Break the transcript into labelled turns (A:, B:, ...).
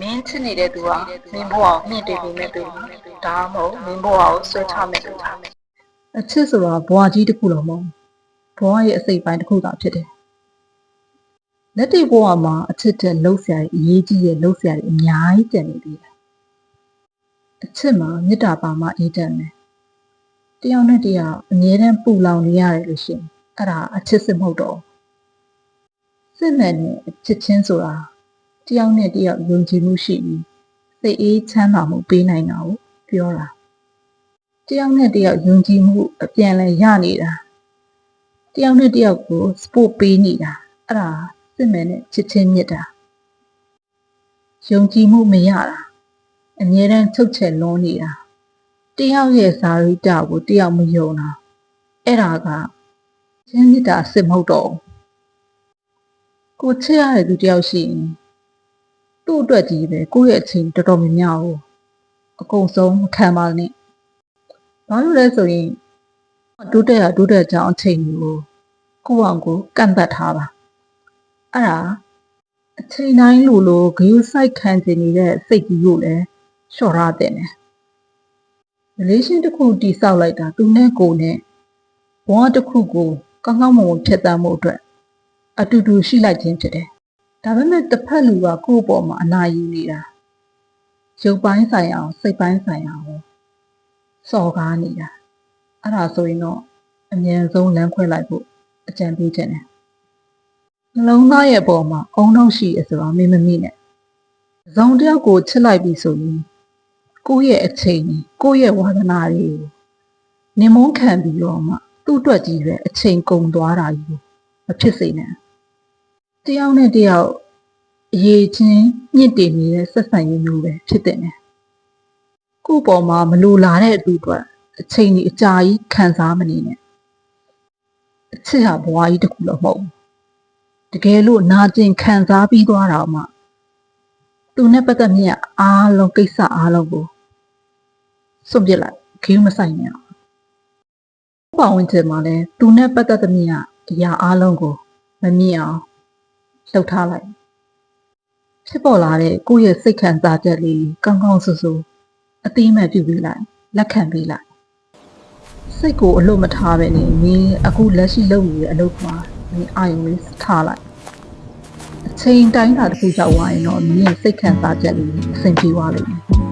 A: မင်းချစ်နေတဲ့သူကမင်းဘဝကိုမြင့်တင်ပြီးမဲ့သူဒါမှမဟုတ်မင်းဘဝကိုဆွဲထားမဲ့သူအချစ်ဆိုတာဘဝကြီးတစ်ခုလုံးမဟုတ်ဘဝရဲ့အစိတ်ပိုင်းတစ်ခုသာဖြစ်တယ်လက်တွေ့ဘဝမှာအချစ်တဲ့လှုပ်ရှားရေးအရေးကြီးရဲ့လှုပ်ရှားတွေအများကြီးကျန်နေသေးတယ်အချစ်မှာမေတ္တာပါမှအေးတတ်မယ်တယောက်နဲ့တယောက်အမြဲတမ်းပူလောင်နေရတယ်လို့ရှိရင်အဲ့ဒါအချစ်စစ်မဟုတ်တော့စစ်မှန်တဲ့အချစ်ချင်းဆိုတာတယောက်နဲ့တယောက်ယုံကြည်မှုရှိပြီးစိတ်အေးချမ်းသာမှုပေးနိုင်တာကိုပြောတာတယောက်နဲ့တယောက်ယုံကြည်မှုအပြန်အလှန်ရနေတာတယောက်နဲ့တယောက်ကို support ပေးနေတာအဲ့ဒါစစ်မှန်တဲ့ချစ်ချင်းမြတ်တာယုံကြည်မှုမရတာအမြဲတမ်းထုတ်ချက်လွန်နေတာတယောက်ရဲ့ဇာရိတကိုတယောက်မယုံတာအဲ့ဒါကချင်းမြတ်တာစစ်မဟုတ်တော့ကိုချစ်ရတဲ့သူတယောက်ရှိရင်သူ့အတွက်ကြီးပဲကိုယ့်ရဲ့အချိန်တော်တော်များများကိုအကုန်ဆုံးခံပါနဲ့ဘာလို့လဲဆိုရင်တိုးတက်ကြောင်းအချိန်ကိုယ့်အောင်ကိုကန့်သက်ထားပါအဲ့ဒါအချိန်တိုင်းလိုဂရုစိုက်ခံနေနေတဲ့စိတ်ကြီးကိုလည်းလျှော့ထားတဲ့တယ် relation တစ်ခုတိဆောက်လိုက်တာသူနဲ့ကိုနဲ့ဘဝတစ်ခုကိုကောင်းကောင်းမွန်မွန်ဖြတ်သန်းမှုအတွက်အတူတူရှိလိုက်ခြင်းဖြစ်တယ်ဒါပေမဲ့တစ်ဖက်လူကကိုယ့်အပေါ်မှာအနာယူနေတာရုပ်ပိုင်းဆိုင်အောင်စိတ်ပိုင်းဆိုင်အောင်စော်ကားနေတာအဲ့ဒါဆိုရင်တော့အမြန်ဆုံးလမ်းခွဲလိုက်ဖို့အကြံပေးချင်တယ်နှလုံးသားရဲ့အပေါ်မှာအုံနောက်ရှိရဆိုတာမင်းမမိနဲ့ဇုံတယောက်ကိုချစ်လိုက်ပြီဆိုရင်ကိုယ့်ရဲ့အချိန်ကိုယ့်ရဲ့ဝါသနာတွေကိုနေမုန်းခံပြီးတော့မှသူ့အတွက်ကြီးပဲအချိန်ကုန်သွားတာကြီးမဖြစ်စေနဲ့တယောက်နဲ့တယောက်အရေးချင်းညှစ်တင်နေတဲ့ဆက်ဆံရေးမျိုးပဲဖြစ်တဲ့နဲ့ကိုယ့်ပေါ်မှာမလိုလားတဲ့အတူအတွက်အချိန်ကြီးအကြာကြီးခံစားမနေနဲ့အချစ်ဟာဘဝကြီးတစ်ခုလုံးမဟုတ်တကယ်လို့နာကျင်ခံစားပြီးသွားတာမှသူနဲ့ပတ်သက်မြတ်အားလုံးကိစ္စအားလုံးကိုစွန့်ပစ်လိုက်ဂရုမစိုက်နဲ့ပတ်ဝန်းကျင်မှာလည်းသူနဲ့ပတ်သက်သမျှအရာအားလုံးကိုမမြင်အောင်လှုပ်ထားလိုက်ဖြစ်ပေါ်လာတဲ့ကိုယ့်ရဲ့စိတ်ခံစားချက်လေးကောင်းကောင်းဆူဆူအသိအမှတ်ပြုပြီးလိုက်လက်ခံပြီးလိုက်စိတ်ကိုအလို့မထားပဲနဲ့မင်းအခုလက်ရှိလုပ်နေတဲ့အလုပ်မှာမင်းအာရုံလေးထားလိုက်အချိန်တိုင်းတာတစ်ခုရောက်သွားရင်တော့မင်းရဲ့စိတ်ခံစားချက်လေးအဆင်ပြေသွားလိမ့်မယ်